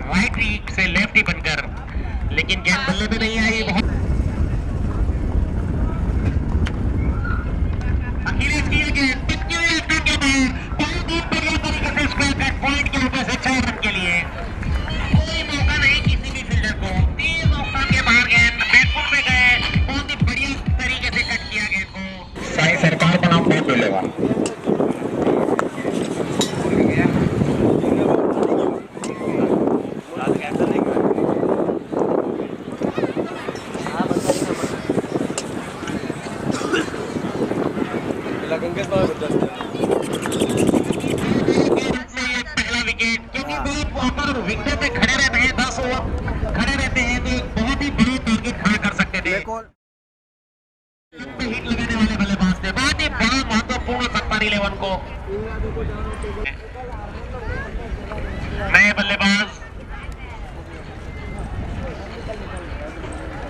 Right ही से left ही बनकर, लेकिन गेंद बल्ले पे नहीं आई। बहुत अखिलेश की गेंद टिकती हुई लेफ्ट के बाहर, बहुत ही बढ़िया तरीके से स्क्वायर कट पॉइंट के ऊपर से 4 रन के लिए। कोई मौका नहीं किसी भी फील्डर को, 3 मौका के बाहर गेंद बैकफुट पे गए, बहुत ही बढ़िया तरीके से कट किया गेंद को। साई सरकार का नाम बहुत मिलेगा। पहला विकेट, क्योंकि वो अगर विकेट पे खड़े रहते हैं 10 ओवर खड़े रहते हैं तो एक बहुत ही बड़ा टारगेट खड़ा कर सकते थे। हिट लगाने वाले बल्लेबाज थे, बहुत ही बड़ा महत्वपूर्ण सत्ता 11 को। नए बल्लेबाज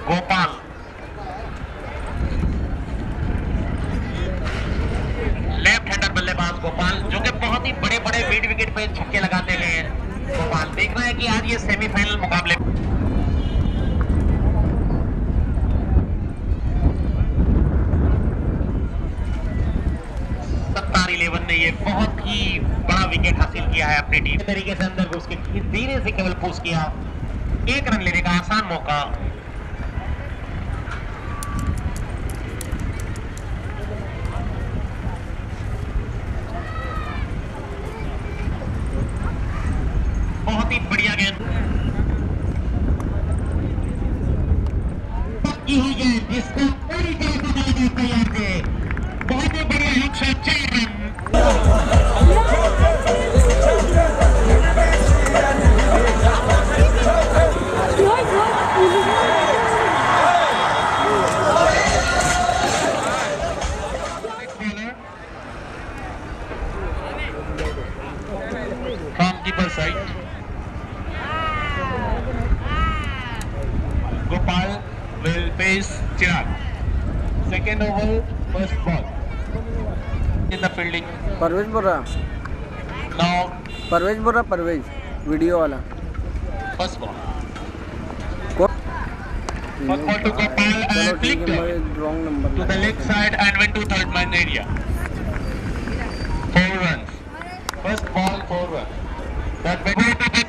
गोपाल, लेफ्ट हैंडर बल्लेबाज गोपाल, जो कि बहुत ही बड़े बड़े मिड विकेट पे छक्के लगाते हैं। गोपाल देख रहा है कि आज ये सेमीफाइनल मुकाबले सत्तार 11 ने ये बहुत ही बड़ा विकेट हासिल किया है अपनी टीम तरीके से अंदर घुस के धीरे से केवल पुश किया। 1 रन लेने का आसान मौका। बहुत ही बढ़िया गेंद पक्की हुई गेंद, जिसको पूरी तरह से बल्लेबाज तैयार थे। बहुत ही बढ़िया hit shot, 4 run. From keeper side, Gopal will face Chirag. Second over, first ball. In the fielding. Parvez बोल रहा, Now, परवेज बोल रहा, परवेज वीडियो वाला। first ball. को First ball to Gopal चलो and ठीक flicked है, मैं wrong number to the leg side and went to third man area. 4 runs. First ball, 4 runs. That went to Gopal.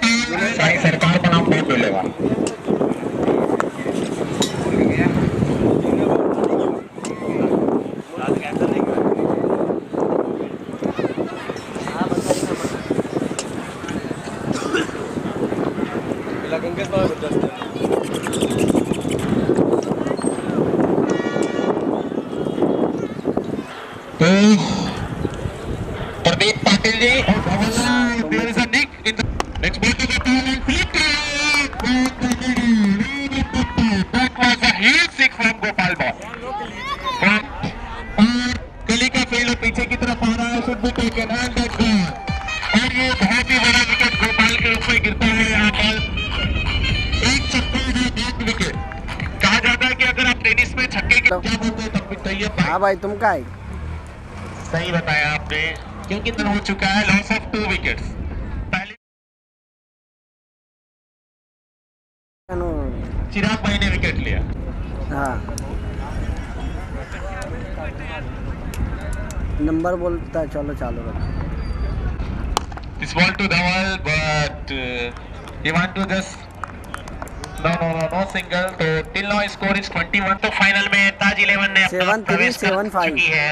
Sai सरकार का नाम बहुत मिलेगा। Pradeep Patil ji, there is a nick in the next ball to Gopal and flick. That was a huge six from Gopal ball. और गली का field पीछे की तरफ आ रहा है, should be taken and that's gone. और ये बहुत ही बड़ा विकेट गोपाल के ऊपर गिरता है। यहाँ पर एक छक्का है, 8 विकेट। कहा जाता है कि अगर आप टेनिस में छक्के की क्या बोलते हैं तब भी चाहिए। हाँ भाई तुम का है? सही बताया आपने, क्योंकि हो चुका है लॉस ऑफ 2 विकेट्स। पहले चिराग भाई ने विकेट लिया। हाँ नंबर बोलता है, चलो चालू रखो। This ball to Dhaval, but he want to just no single. तो till now score is 21। तो फाइनल में ताज 11 ने अपना 7-3, प्रवेश कर 7-5 चुकी है।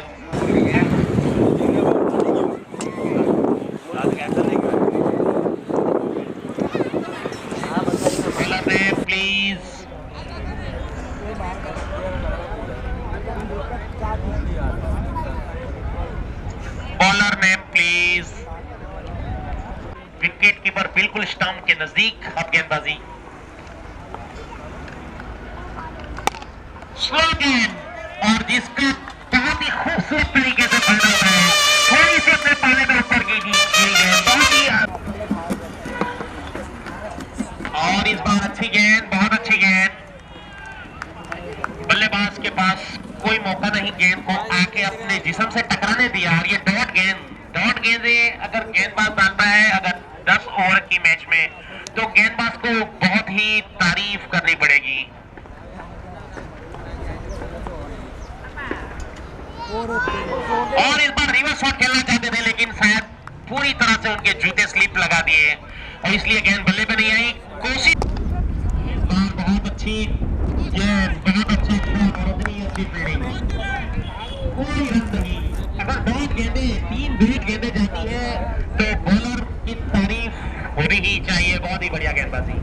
बॉलर ने प्लीज विकेट कीपर बिल्कुल स्टंप के नजदीक। अब गेंदबाजी स्लो गेंद, और जिसका बहुत ही खूबसूरत तरीके से फंडा होता है, थोड़ी सी अपने पाले में ऊपर की गेंद, बहुत ही। और इस बार अच्छी गेंद, बहुत अच्छी गेंद। बल्लेबाज के पास कोई मौका नहीं गेंद को आके अपने जिस्म से टकराने दिया। और ये डॉट गेंद है, अगर गेंदबाज डालता है, अगर 10 ओवर की मैच में, तो गेंदबाज को बहुत ही तारीफ करनी पड़ेगी। और इस बार रिवर्स शॉट खेलना चाहते थे, लेकिन शायद पूरी तरह से उनके जूते स्लिप लगा दिए और इसलिए गेंद बल्ले पे नहीं आई। कोशिश इस बार बहुत अच्छी गेंद, बहुत अच्छा खेल और इतनी अच्छी फील्डिंग, कोई रन नहीं। अगर बहुत गेंदे 3 विकेट गेंदे जाती है तो बॉलर की तारीफ होनी ही चाहिए। बहुत ही बढ़िया गेंदबाजी।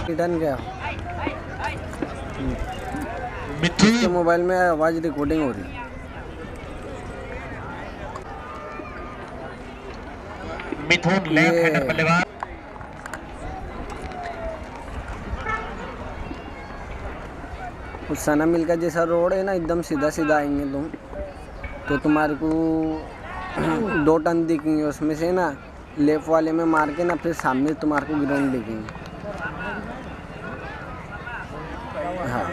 रिटर्न गया। मिथुन इसके मोबाइल में आवाज रिकॉर्डिंग हो रही। मिथुन लेफ्ट हैंडर बल्लेबाज। उस सना मिल का जैसा रोड है ना, एकदम सीधा सीधा आएंगे तुम तो तुम्हारे को 2 टन दिखेंगे, उसमें से ना लेफ्ट वाले में मार के ना फिर सामने तुम्हारे को ग्राउंड दिखेंगे। हाँ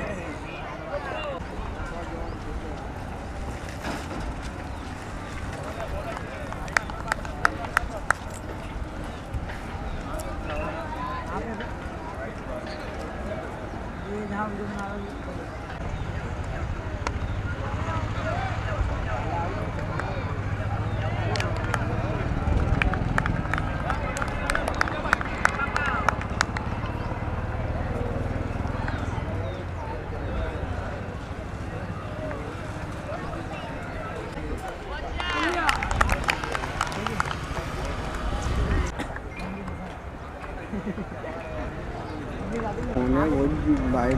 वो भाई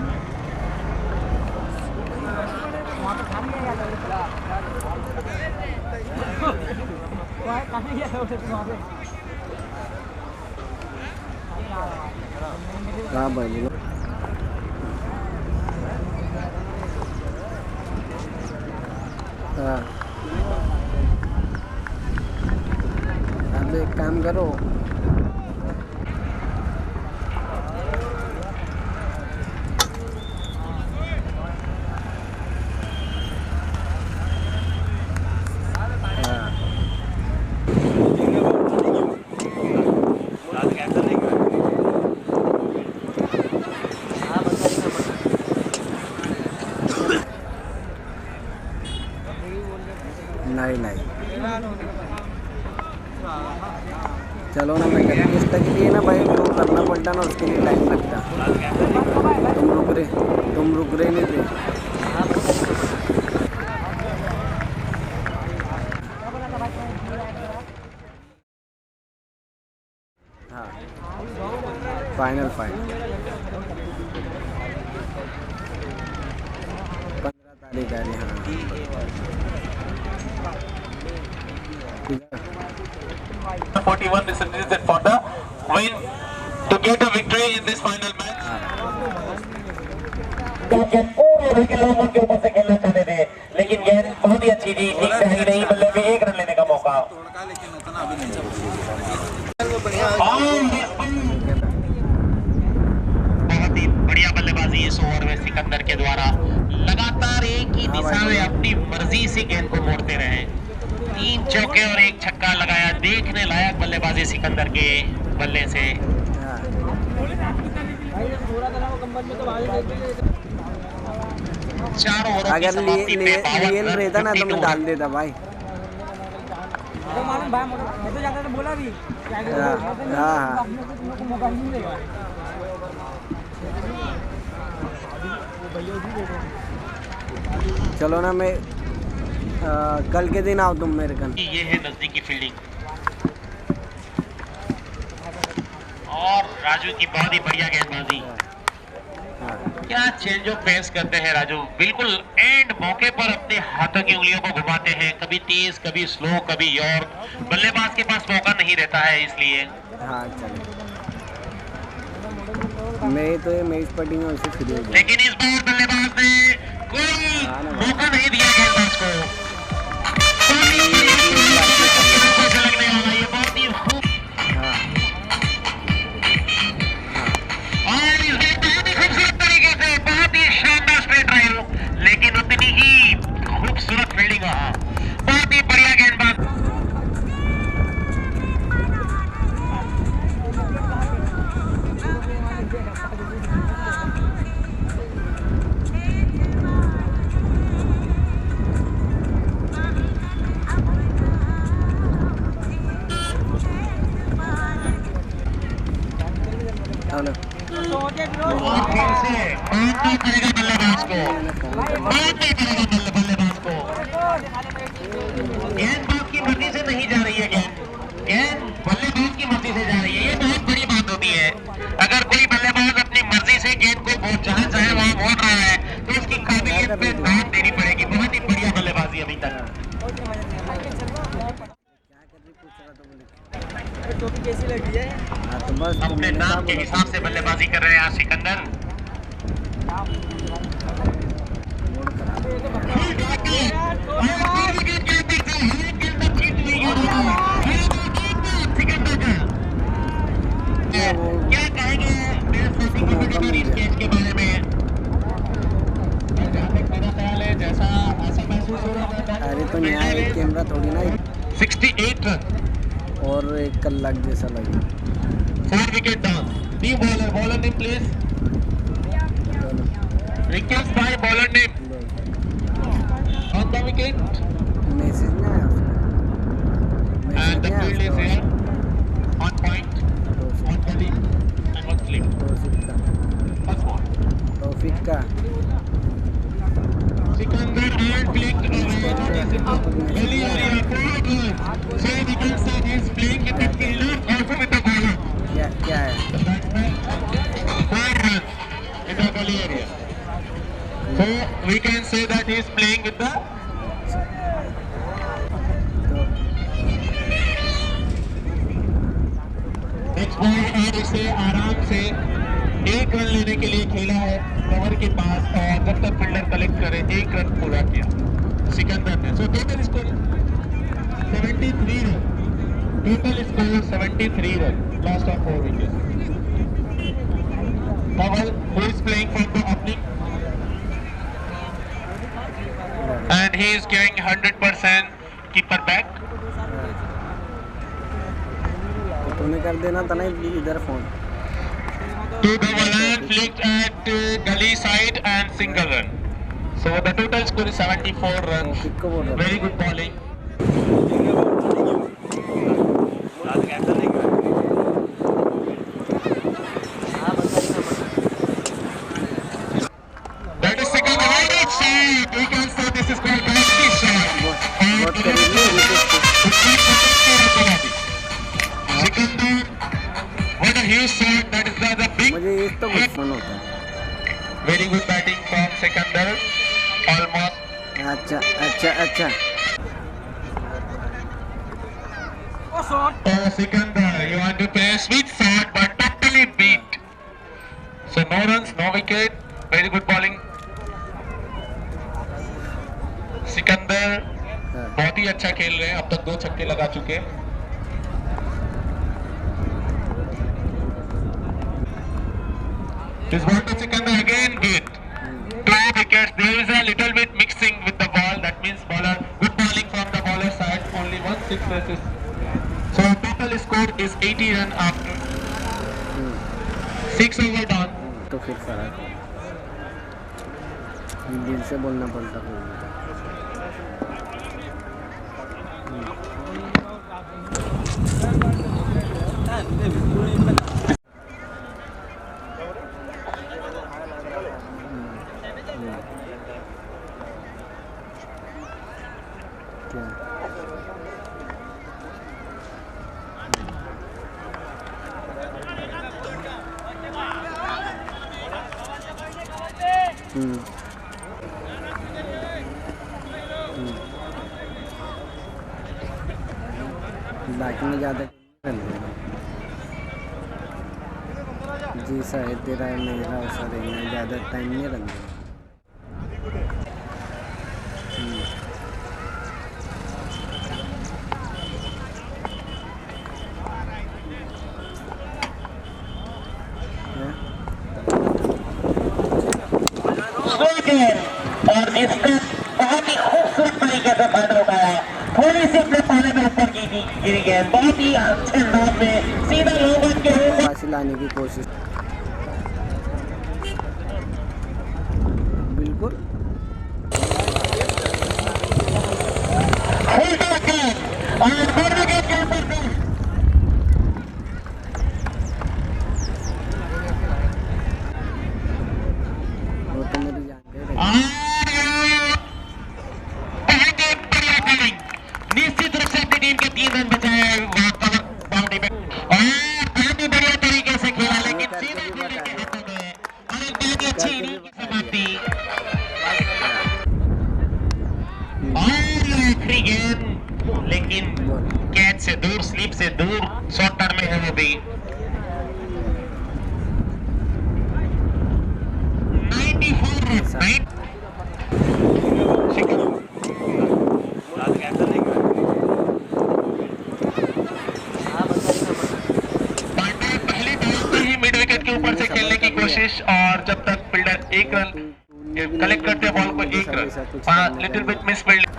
कहाँ भाई बोलो। हाँ अब एक काम करो, नहीं चलो ना, मैं इसका के लिए ना भाई जो करना पड़ता ना उसके लिए टाइम लगता। तुम रुक रहे नहीं थे। हाँ फाइनल 15 तारीख आ रही। हाँ 41 is needed for the win to get a victory in this final match. पूरे विकेट के ऊपर से खेलना चाहते थे, लेकिन गेंद बहुत ही अच्छी थी, ठीक से नहीं, बल्ले पे 1 रन लेने का मौका। बहुत ही बढ़िया बल्लेबाजी इस ओवर में सिकंदर के द्वारा, लगातार एक ही दिशा में अपनी मर्जी से गेंद को मोड़ते रहे। 3 चौके और 1 छक्का लगाया। देखने लायक बल्लेबाजी सिकंदर के बल्ले से। चारों ओवरों की समाप्ति पे 52 रन रहता ना तो मैं डाल देता भाई। हाँ चलो ना, मैं कल के दिन आओ तुम मेरे कन। ये है नजदीकी फील्डिंग और राजू की बहुत ही बढ़िया गेंदबाजी। क्या चेंज ऑफ पेस करते हैं राजू, बिल्कुल एंड मौके पर अपने हाथों की उंगलियों को घुमाते हैं, कभी तेज कभी स्लो कभी यॉर्क। बल्लेबाज के पास मौका नहीं रहता है इसलिए। हाँ चलो, मैं तो ये मैच पढ़ी हूँ उसे फ्री हो गया। लेकिन इस बार बल्लेबाज ने कोई मौका नहीं दिया गेंदबाज को। लगने वाला ये बहुत ही खूब। और फिर से मारना पड़ेगा बल्लेबाज को, मारना पड़ेगा बल्लेबाज को। गेंदबाज की मर्जी से नहीं जा रही है गेंद बल्लेबाज की मर्जी से जा रही है। ये बहुत बड़ी बात होती है। अगर कोई बल्लेबाज अपनी मर्जी से गेंद को जहां चाहे वहां मोड़ रहा है तो उसकी काबिलियत पे ध्यान देनी पड़ेगी। बहुत ही बढ़िया बल्लेबाजी अभी तक। टोपी कैसी लगी है? हाँ तो बस अपने नाम के हिसाब से बल्लेबाजी कर रहे हैं आज सिकंदर। क्या कहेंगे इस कैच के बारे में? जहाँ तक मेरा ख्याल है जैसा ऐसा महसूस हो रहा था। अरे तो यहाँ एक कैमरा थोड़ी ना 68 रन और एक कलाक जैसा लगे। 4 wicket down. New bowler name please. Request bye bowler name on the wicket message नहीं आया and the field is here on point on body and one slip. First ball topic का Sikandar and flicked away. Very area, 4 balls. So we can say he is playing with the fielder also with the bowler. क्या है? The batsman 4 runs in the gully area. So we can say that he is playing with the next ball और इसे आराम से 1 run लेने के लिए खेला है कवर के पास और जब तक फील्डर कलेक्ट करे 1 रन पूरा किया सिकंदर ने। So total score 73 run. Total score 73 run. Last of 4 wickets. Powell who is playing from the opening and he is giving 100% keeper back. तूने कर देना था ना इधर phone. To the bowler flicked at gully side and single run. So the total score is 74 runs. Topic को बोल रहा Very good bowling. That is second right shot. We can say this is called penalty shot. बहुत करीब में Sikandar, what a huge shot. That is the big. मुझे एक तो बहुत फन होता है। Very good batting from Sikandar. Almost. अच्छा अच्छा अच्छा Oh, Sikandar, you want to play a sweet shot but totally beat. So no runs, no wicket. Very good bowling. Sikandar बहुत ही अच्छा खेल रहे हैं। अब तक 2 छक्के लगा चुके हैं। This ball to Sikandar again beat. 2 wickets. There is a little bit mixing with the ball. That means bowler good bowling from the bowler side. Only 1 6 is. So total score is 80 run after 6 over done. तो फिर फर्क दिल से बोलना पड़ता है। बाकी में ज़्यादा जी सा है तेरा मेरा वैसा रहना ज़्यादा टाइम नहीं रन और इसका बहुत ही खूबसूरत तरीके से फायदा उठाया। थोड़ी सी अपने पाले में ऊपर की गिरी गेंद बहुत ही अच्छे अंदाज में सीधा लॉन्ग के पास लाने की कोशिश बिल्कुल अच्छी गेंद, लेकिन कैच से दूर, स्लीप से दूर, शॉर्ट टर्म में है वो भी। 94 पांडे पहले बॉल पे ही मिड विकेट के ऊपर से खेलने की कोशिश, और जब तक फील्डर एक रन कलेक्ट करते बॉल को, एक run, little bit miss fielding.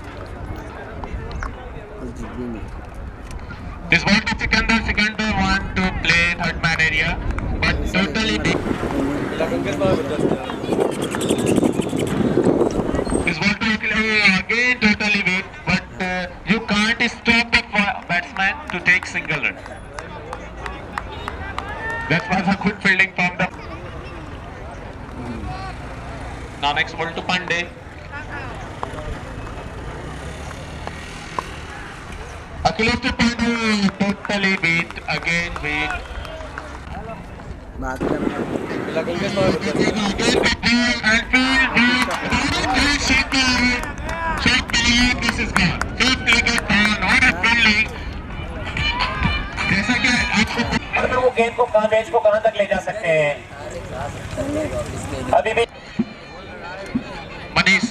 This ball to Sikandar want to play third man area, but totally this ball to again totally weak, but you can't stop the batsman to take single run. That was a good fielding from the. Now next ball to Pandey. Achilles to Pandey, totally beat, again beat. बात करना Again the ball and field beat. Shot ball, this is gone. Fifth wicket down, not a fielding. जैसा कि आपको अगर वो गेंद को कहां, मैच को कहां तक ले जा सकते हैं अभी भी। Manish.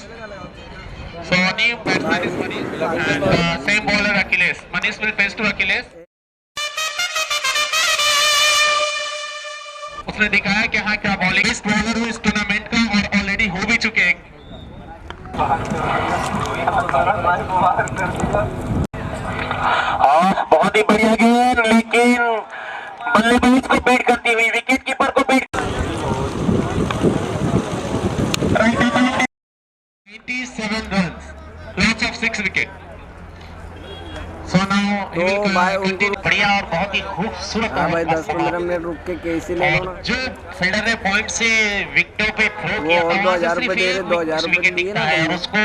So new batsman is Manish and same bowler Achilles. Manish will face to Achilles. उसने दिखाया कि हाँ क्या बॉलिंग, बेस्ट बॉलर हुई इस टूर्नामेंट का और ऑलरेडी हो भी चुके हैं। बहुत ही बढ़िया गेंद, लेकिन बल्लेबाज को बीट करती हुई, विकेट कीपर को beat. 87 runs, loss of 6 wicket. So now he will continue. बढ़िया और बहुत ही खूबसूरत। हाँ भाई 10-15 मिनट रुक के कैसे ले लो ना। जो फील्डर ने पॉइंट से विकेटों पे थ्रो किया था, 2000 रुपए दे रहे, 2000 रुपए दिए ना, और उसको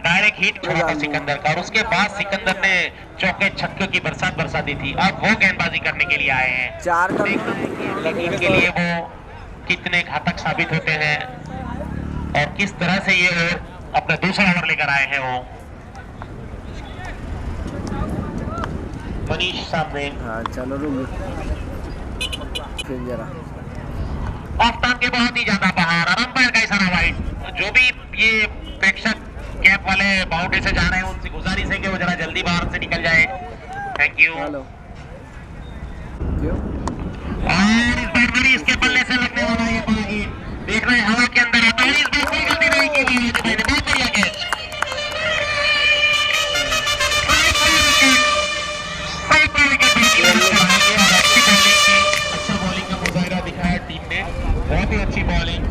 डायरेक्ट हिट करा था सिकंदर का, और उसके बाद सिकंदर ने चौके छक्कों की बरसा दी थी। अब वो गेंदबाजी करने के लिए आए हैं, 4 का टीम के लिए वो कितने घातक साबित होते हैं और किस तरह से ये अपना दूसरा ओवर लेकर आए हैं। वो मनीष सामने। हाँ चलो रुक फिर जरा ऑफ टाइम के बहुत ही ज्यादा बाहर, अंपायर का इशारा वाइड। जो भी ये प्रेक्षक कैप वाले बाउंड्री से जा रहे हैं उनसे गुजारिश है कि वो जरा जल्दी बाहर से निकल जाए। Thank you. हेलो क्यों और इस बार मनीष के बल्ले से लगने वाला ये बॉल देख रहे हैं हवा के अंदर आता है। इस बार कोई गलती नहीं की गई है, बहुत बढ़िया कैच। अच्छा बॉलिंग का मुजाहिरा दिखाया टीम ने, बहुत ही अच्छी बॉलिंग।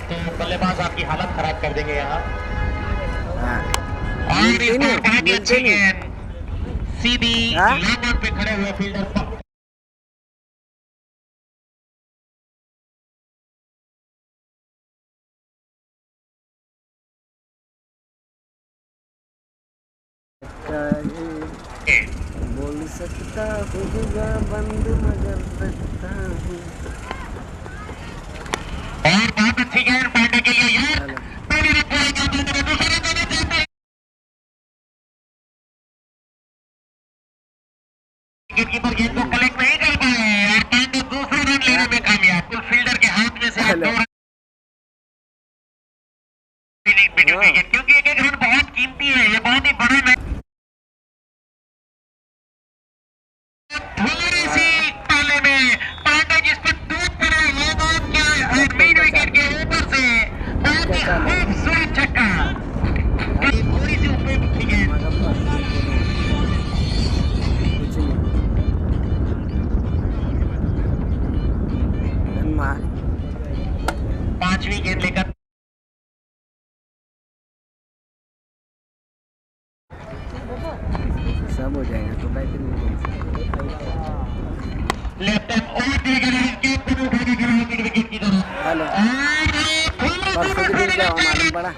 तो बल्लेबाज आपकी हालत खराब कर देंगे यहाँ। और इस बार बहुत ही अच्छी गेंद, सीधी लेमन पे खड़े हुए फील्डर बोल सकता हूँ जुबां बंद मगर सकता हूँ। और बहुत अच्छी गेंद पांडे के लिए यार, कीपर गेंद को कलेक्ट नहीं कर पाए और पांडे दूसरा रन लेने में कामयाब। कुल फील्डर के हाथ में से क्योंकि एक रन बहुत कीमती है, ये बहुत ही बड़ा मैच। थोड़ी सी पाले में पांडे जिस पर टूट पड़ा वो बात क्या है, मेन विकेट के ऊपर से बहुत ही खूबसूरत छक्का, थोड़ी सी ऊपर उठी गेंद। पांचवी गेंद लेकर सब हो जाएगा तो बैटिंग लेफ्ट हैंड और विकेट की तरफ। हेलो परसों की दिन क्या मालूम पड़ा।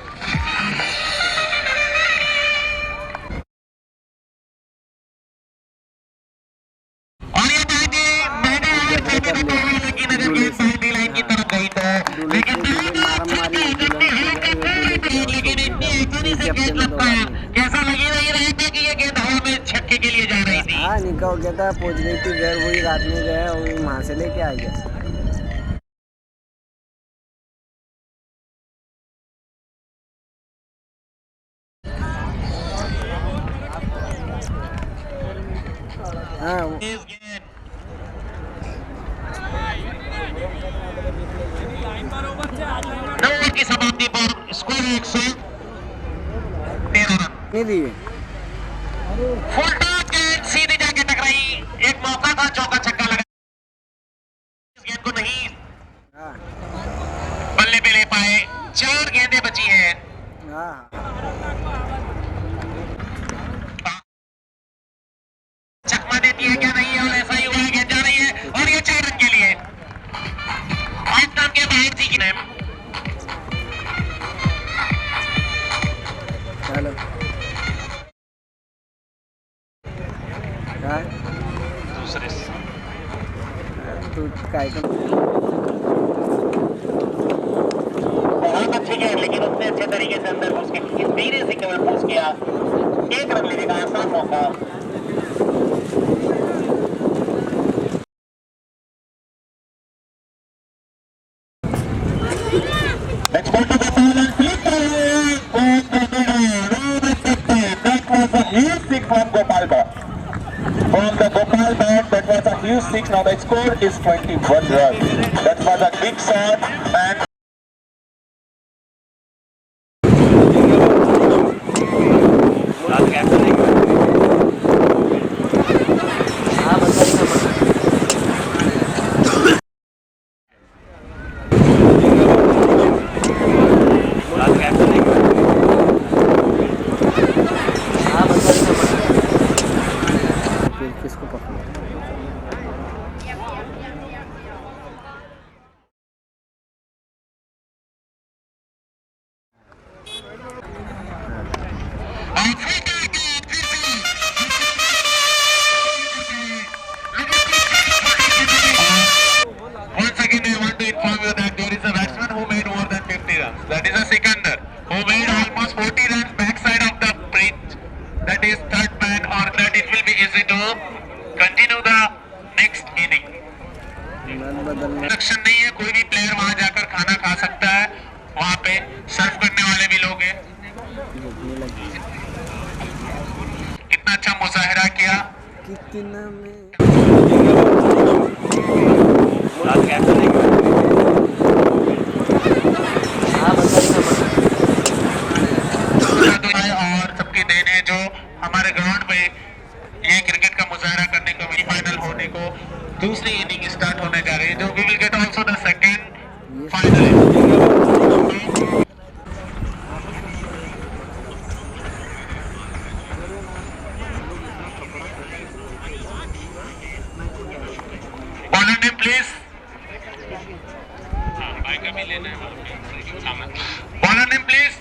आसानी से हफ्ते गेंद में 2 लगता बार है। निकली। कैसा लगी रही रहा था कि ये गेंद हवा में छक्के के लिए जा रही थी। हाँ निका हो गया था, पहुंच गई थी घर, वही रात में गया और वहाँ से लेके आ गया। हाँ इस गेंद नौ ओवर की समाप्ति पर स्कोर 113 रन। नहीं दिए। फुल टॉस गेंद सीधे जाके टकराई। एक मौका था, चौका छक्का लगा। इस गेंद को नहीं हाँ बल्ले पे ले पाए। 4 गेंदें बची हैं। हाँ चकमा देती है क्या नहीं है, और ऐसा ही हुआ, गेंद जा रही है और ये 4 रन के लिए ऑफ टर्न के बाहर थी गेंद। चलो हाँ दूसरे तू काय का बहुत अच्छी गेंद, लेकिन उतने अच्छे तरीके से अंदर घुस के धीरे से केवल पुश किया। 1 रन लेने का आसान मौका। Let's go to the ball and flip the ball the middle. That was a huge six from Gopal bat. From the Gopal bat, that was a huge six. Now the score is 21 runs. That was a big shot and हाँ बताइए ना। हाँ बताइए ना। फिर किसको पकड़ो। once again I want to inform you that there is a batsman who made more than 50 runs. That is a Sikandar who made almost 40 runs backside of the pitch. That is third man, or that it will be easy to continue the next inning. नल बदलना। Instruction नहीं है, कोई भी player वहां जाकर खाना खा सकता है। वहां पे सर्व करने वाले भी लोग हैं। भूखने लगी। कितना अच्छा मुजाहिरा किया। कितना में हाँ बताइए ना। और सबकी देन है जो हमारे ग्राउंड पे ये क्रिकेट का मुजाहरा करने को, फाइनल होने को, दूसरी इनिंग स्टार्ट होने जा रही है, जो we will get also the second final. Bowler name please. Bowler name please.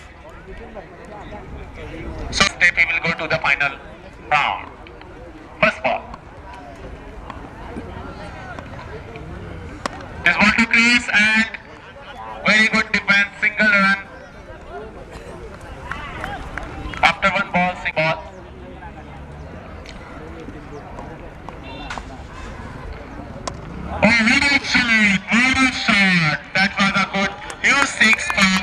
So step we will go to the final round. First ball. This ball to crease and very good defense, single run. After one ball, single ball. Oh, what a shot! What a shot! That was a good huge six from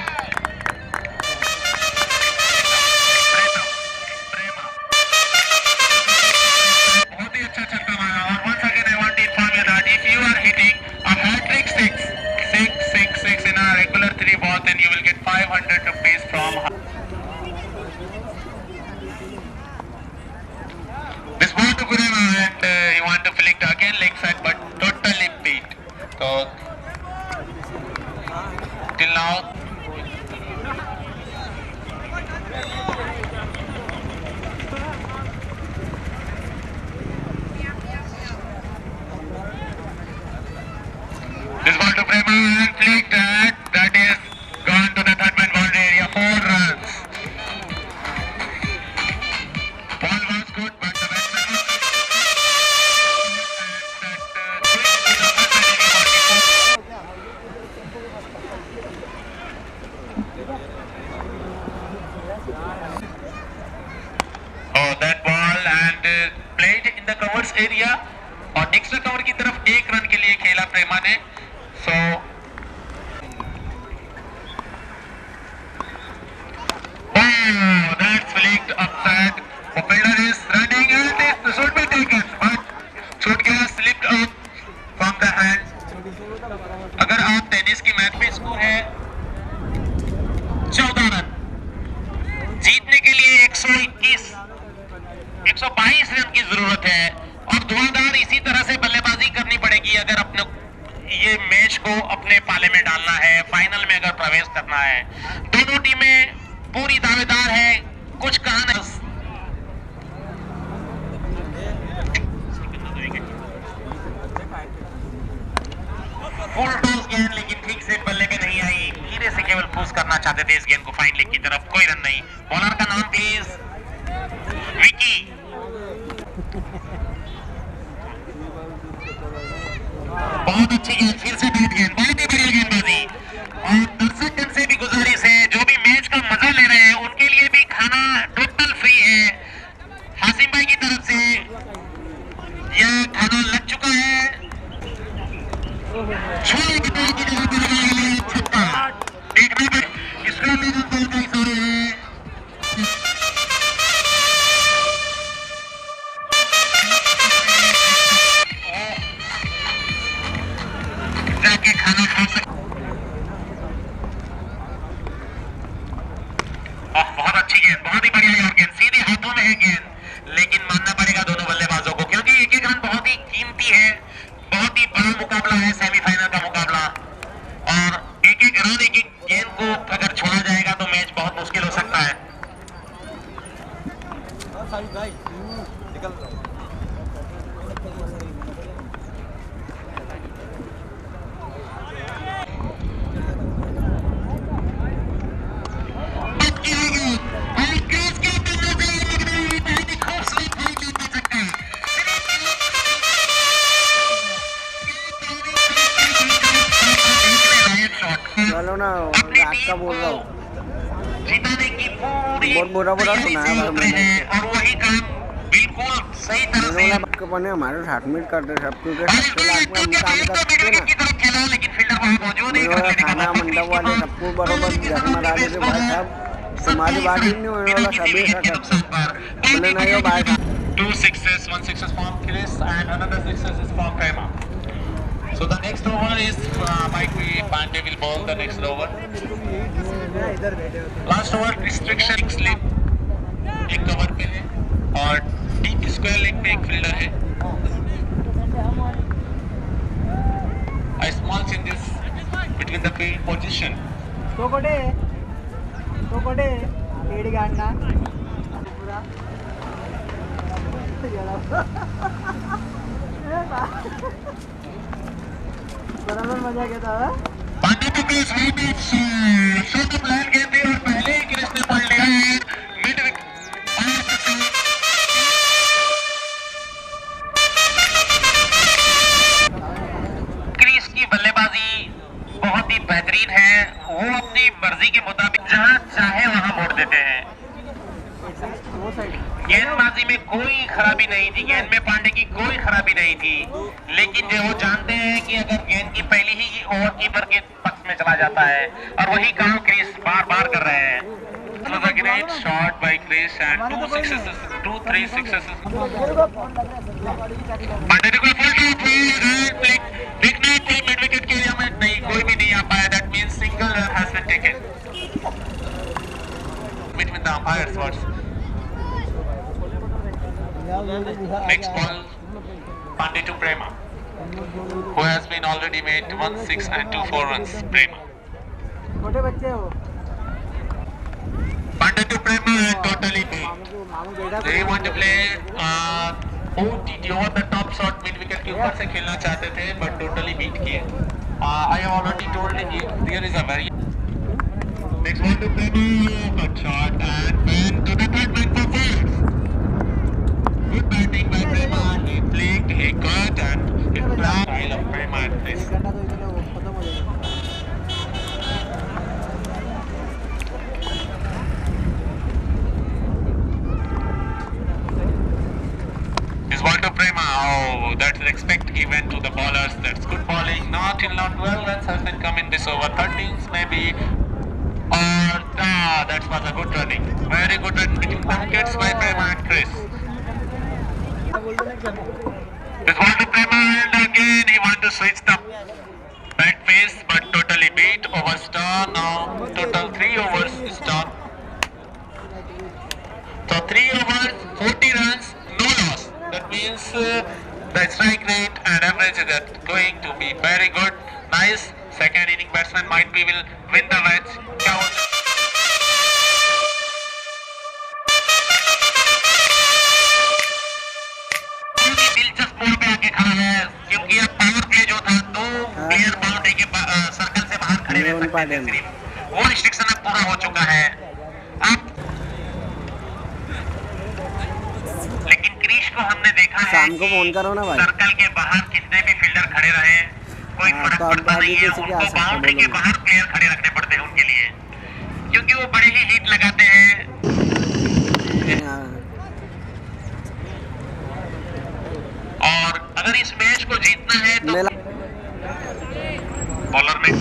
बहुत ही अच्छा छक्का मारा। और once again I want to inform you that if you are hitting a hat-trick six in a regular 3 ball, then you will get 500 rupees from this ball to Gurema, and you want to flick again leg side, but totally beat. So till now this ball to Prema and flicked, and that is gone to the third man boundary area. 4 runs. Ball was good, but the batsman was the covers area और extra cover की तरफ 1 run के लिए खेला प्रेमा ने। सो that's flicked upside. The fielder is running and it should be taken, but should get slipped up from the hand. अगर आप tennis की मैच में स्कोर है 14 रन, जीतने के लिए 122 रन की जरूरत है और धुआंधार इसी तरह से बल्लेबाजी करनी पड़ेगी अगर अपने ये मैच को अपने पाले में डालना है, फाइनल में अगर प्रवेश करना है। दोनों टीमें पूरी दावेदार है, कुछ कहा नहीं। फुल टॉस गेंद लेकिन ठीक से बल्ले पे नहीं आई, धीरे से केवल पुश करना चाहते थे इस गेंद को फाइन लेग की तरफ। कोई रन नहीं। बॉलर का नाम प्लीज विकी। बहुत अच्छी गेंद, फिर से बैट गेंद, बहुत ही बढ़िया गेंदबाजी और दर्शक से भी गुजारिश है जो भी मैच का मजा ले रहे हैं उनके लिए भी खाना टोटल फ्री है। हासिम भाई की तरफ से यह खाना लग चुका है। छोले की तरह की जगह पर लगाया छक्का, देखने पर इसका भी रन का इशारा है। जाके खाना खा सकते। बहुत अच्छी गेंद, बहुत ही बढ़िया यार गेंद, सीधे हाथों में है गेंद, लेकिन मानना पड़ेगा दोनों बल्लेबाजों को क्योंकि एक एक रन बहुत ही कीमती है। बहुत ही बड़ा मुकाबला है, सेमीफाइनल का मुकाबला और एक एक रन एक एक गेंद को अगर छोड़ा जाएगा तो मैच बहुत मुश्किल हो सकता है। चलो ना, रात का बोल रहा हूँ, जिताने की पूरी बहुत बुरा सुना है पर मैंने। और वही काम बिल्कुल सही तरह से आपको पने हमारे साथ में करते सब क्योंकि सबके लाख में हम काम करते ना, खाना मंडप वाले सबको बरोबर जख्मा डाले थे भाई साहब, तुम्हारी बात ही नहीं होने वाला, सभी ऐसा करते बोले नहीं हो भाई। 2 sixes, 1 success from Chris and another success is from Prema. So the next over is Mike Pandey will bowl the next over. Last over restriction slip एक कवर पे है और डीप स्क्वायर लेग पे एक फील्डर है। A small changes between the field position. तो कोडे AD गाड़ना पूरा बराबर मजा क्या था। पांडे को केस है बीच शॉट प्लान गेंद थी और पहले ही क्रिस ने पढ़ लिया है मिड विकेट। क्रिस की बल्लेबाजी बहुत ही बेहतरीन है, वो अपनी मर्जी के मुताबिक जहां चाहे वहां मोड़ देते हैं। गेंदबाजी में कोई खराबी नहीं थी, गेंद में पांडे की कोई खराबी नहीं थी, लेकिन जो वो जानते हैं कि अगर गेंद की पहली ही ओवर कीपर के पक्ष में चला जाता है और वही काम क्रिस बार बार कर रहे हैं। So the great shot by Chris and 2 successes, 2-3 successes. Pandey ने कोई देखना थी मिड विकेट के एरिया में, नहीं कोई भी नहीं आ पाया। That means single has been taken between the umpires words. Next ball, Pandey to Prema, who has been already made 1-6 and 2-4 runs. Prema. छोटे बच्चे हो। Pandey to Prema totally beat. They want to play OTT over the top shot mid wicket के ऊपर से खेलना चाहते थे, but totally beat किए। I have already told you there is a very next one to Prema, good shot and then to the third man for four. Good batting by Prema. He flicked, he cut and it flat. I love Prema at this. This ball to Prema. respect given to the bowlers. That's good bowling. Not 12 runs has been come in this over. 13s maybe. Or that was a good running. Very good running between wickets by Prema and Chris. This one to Prema and again he want to switch the bat pace but totally beat. Over star now. Total 3 overs is done. So 3 overs, 40 runs, no loss. That means the strike rate and average is going to be very good. Nice. Second inning batsman might be will win the match. क्या हो दिलचस्प मोड़ पे आके खड़ा है क्योंकि अब पावर प्ले जो था 2 प्लेयर बाउंड्री के सर्कल से बाहर खड़े रह सकते थे सिर्फ वो रिस्ट्रिक्शन अब पूरा हो चुका है अब लेकिन क्रीज को हमने देखा है शाम को फोन करो ना भाई। सर्कल के बाहर कितने भी फील्डर खड़े रहे कोई फर्क पड़ता नहीं है उनको बाउंड्री के बाहर प्लेयर खड़े रखने पड़ते हैं उनके लिए क्योंकि वो बड़े ही हिट लगाते हैं और अगर इस मैच को जीतना है तो बॉलर में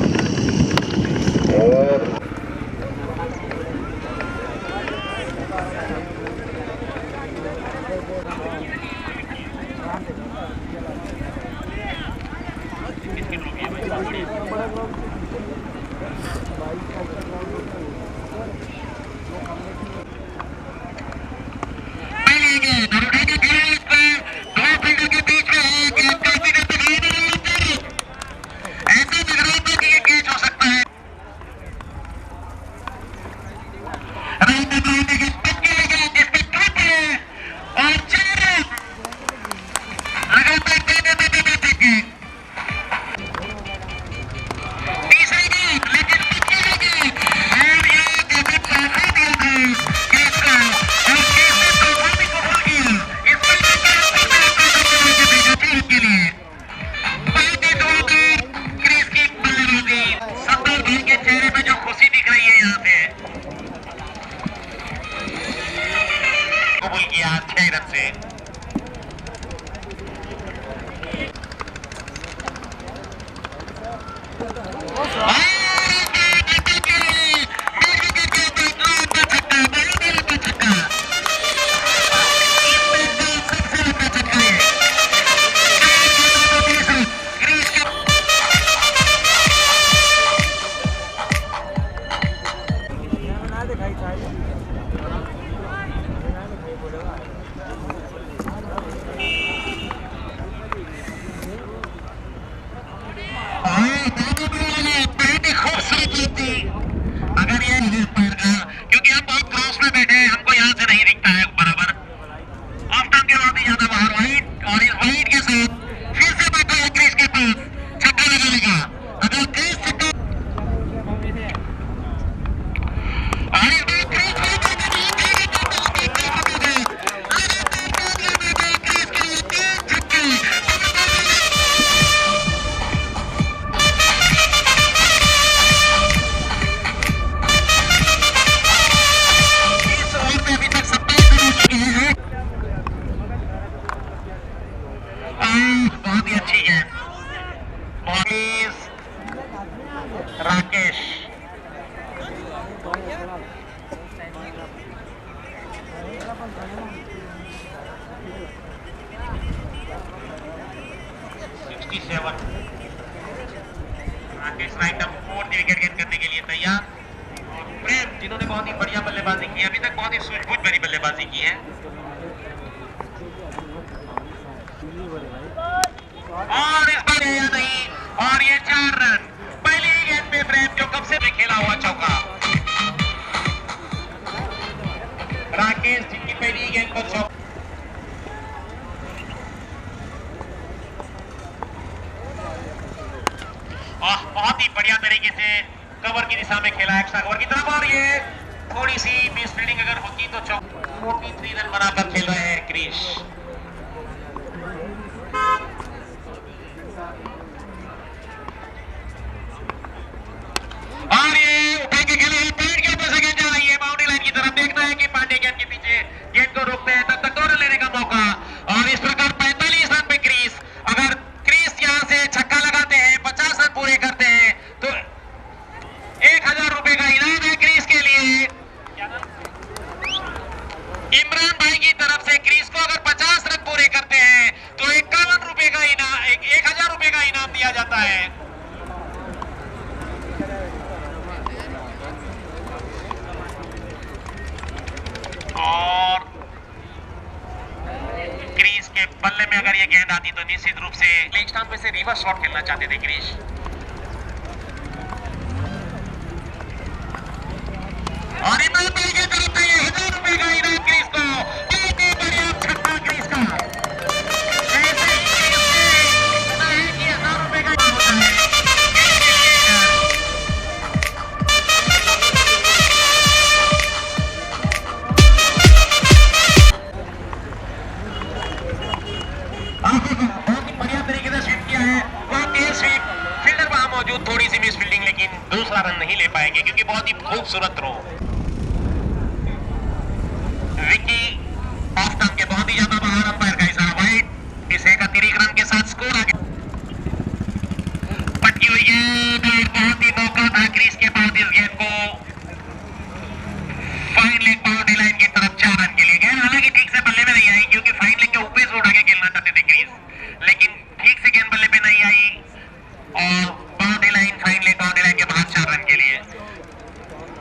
बहुत ही अच्छी है Rakesh Rakesh right up 4th wicket gain करने के लिए तैयार और प्रेम जिन्होंने बहुत ही बढ़िया बल्लेबाजी की है अभी तक बहुत ही सूझबूझ भरी बल्लेबाजी की है और इस बार ये नहीं और ये 4 रन पहली ही गेंद पे प्रेम जो कब से खेला हुआ चौका राकेश जिनकी पहली गेंद पर चौका बहुत ही बढ़िया तरीके से कवर की दिशा में खेला एक्स्ट्रा कवर की तरफ और ये थोड़ी सी मिस फील्डिंग अगर होती तो 43 रन बनाकर खेल रहे हैं क्रिश और ये उठा के खेले पैर के ऊपर से गेंद जा रही है बाउंड्री लाइन की तरफ देखना है कि पांडे गेंद के पीछे गेंद को रोकते हैं तब तक 2 रन लेने का मौका और इस प्रकार 45 रन पे क्रीज अगर किया जाता है। और क्रीज के बल्ले में अगर ये गेंद आती तो निश्चित रूप से लेग स्टंप पे से रिवर्स शॉट खेलना चाहते थे क्रीज। और इतना पैसे करते हैं 1000 रुपए का इनाम क्रीज को। बहुत ही बढ़िया छक्का क्रीज का। ऐसे ही क्रीज से पता है कि 1000 रुपए का इनाम होता है। बहुत ही बढ़िया तरीके से स्वीप किया है। वहाँ तेज स्वीप, फील्डर वहाँ मौजूद, थोड़ी सी मिस फील्डिंग, लेकिन दूसरा रन नहीं ले पाएंगे क्योंकि बहुत ही खूबसूरत थ्रो। विकी ऑफ स्टंप के बहुत ही ज्यादा बाहर, अंपायर का इशारा वाइड। इस एक अतिरिक्त रन के साथ स्कोर आगे पटकी हुई गेंद और बहुत ही मौका था क्रीज के बाद इस गेंद को फाइन लेग बाउंड्री लाइन की तरफ 4 रन के लिए। गेंद हालांकि ठीक से बल्ले में नहीं आई क्योंकि फाइन लेग के ऊपर से उड़ा के खेलना चाहते थे क्रीज, लेकिन ठीक से गेंद बल्ले पे नहीं आई और boundary line, fine leg boundary line के बाहर 4 रन के लिए।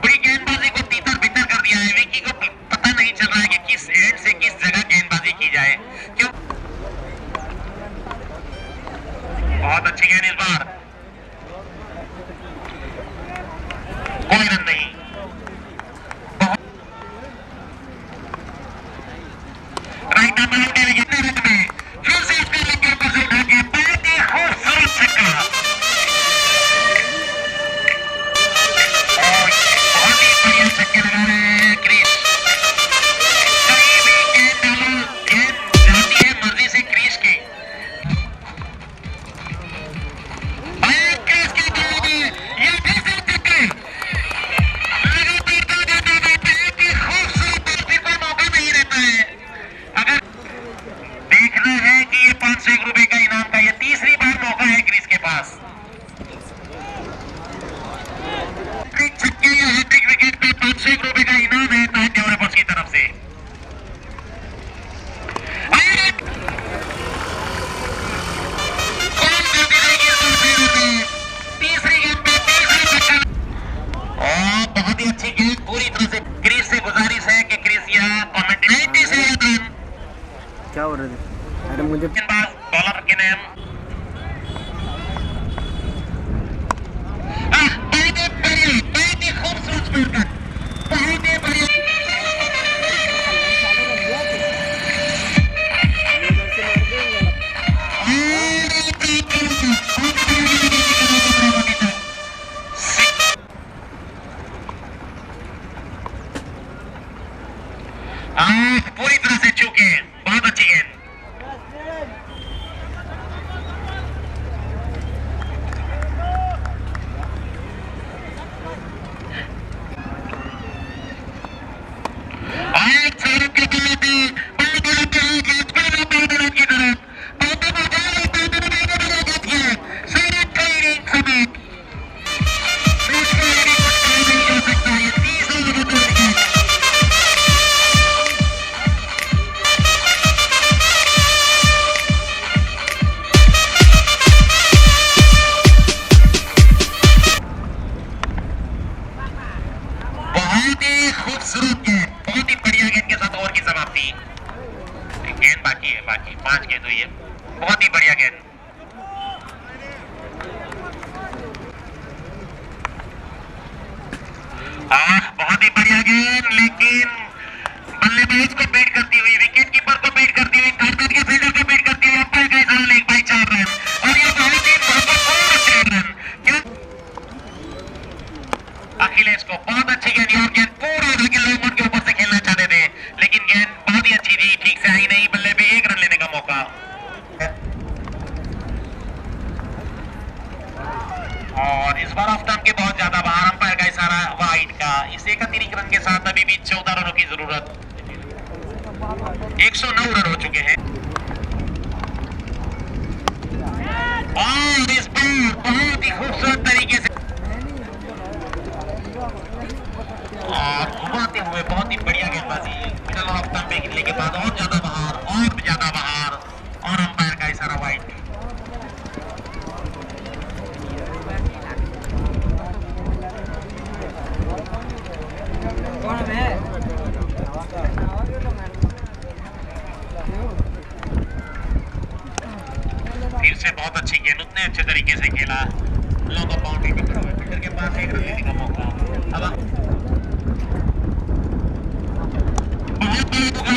बड़ी गेंदबाजी को तीतर बितर कर दिया है। विकी को पता नहीं चल रहा है कि किस एंड से किस जगह गेंदबाजी की जाए। क्यों बहुत अच्छी गेंद इस बार, कोई रन नहीं। राइट नंबर आउट है कितने रन में, फिर से इसका लेग ऊपर से उठा के बहुत ही खूबसूरत छक्का। बहुत ही बढ़िया छक्के लगा रहे हैं क्रीज। कहीं भी गेंद डालो, गेंद जाती है मर्जी से क्रीज की। क्रीज के बल्ले में ये फिर से छक्के लगातार बहुत ही खूबसूरत, फिर कोई मौका नहीं रहता है। अगर देखना है कि ये 501 रुपए का इनाम का ये तीसरी बार मौका है क्रीज के पास। छक्के या हैट्रिक विकेट पे 501 रुपए का इनाम है ताज डेवलपर्स की तरफ से। तीसरी गेंद पे तीसरा छक्का और बहुत ही अच्छी गेंद, पूरी तरह से क्रीज से गुजारिश है कि क्रीज या कमेंट्री 90 से रन। क्या हो रहा है? अरे मुझे बॉलर के नाम बहुत ही खूबसूरत स्पिन का, बहुत ही बढ़िया। पूरी तरह से चूके, बहुत अच्छी गेंद। खूबसूरत गेंद, बहुत ही बढ़िया गेंद के साथ ओवर की समाप्ति। गेंद बाकी है, बाकी 5 गेंद हुई है। बहुत ही बढ़िया गेंद। बहुत ही बढ़िया गेंद, लेकिन बल्लेबाज को बीट करती हुई, विकेट कीपर को बीट करती हुई, कारपेट के फील्डर को बीट करती हुई अंपायर का इशारा लेग बाई 4 रन और ये बहुत ही महत्वपूर्ण 4 रन। क्यों अखिलेश को बहुत अच्छी गेंद, और गेंद पूरा लोमन के ऊपर से खेलना चाहते थे, लेकिन गेंद बहुत ही अच्छी थी, ठीक से आई नहीं, बल्ले पे 1 रन लेने का मौका। और इस बार ऑफ स्टंप के बहुत ज्यादा बाहर, अंपायर का इशारा वाइड का। इस एक अतिरिक्त रन के साथ अभी भी 14 रनों की जरूरत। 109 रन हो चुके हैं और इस बार बहुत ही खूबसूरत तरीके से और घुमाते हुए बहुत ही बढ़िया गेंदबाजी। मिडल ऑफ स्टंप पे गिरने के बाद और ज्यादा बाहर और ज्यादा बाहर और अंपायर का इशारा वाइड। से बहुत अच्छी गेंद, उतने अच्छे तरीके से खेला। लॉन्ग ऑफ बाउंड्री पे खड़ा हुआ फील्डर के पास एक रन लेने का मौका। अब बहुत बड़ा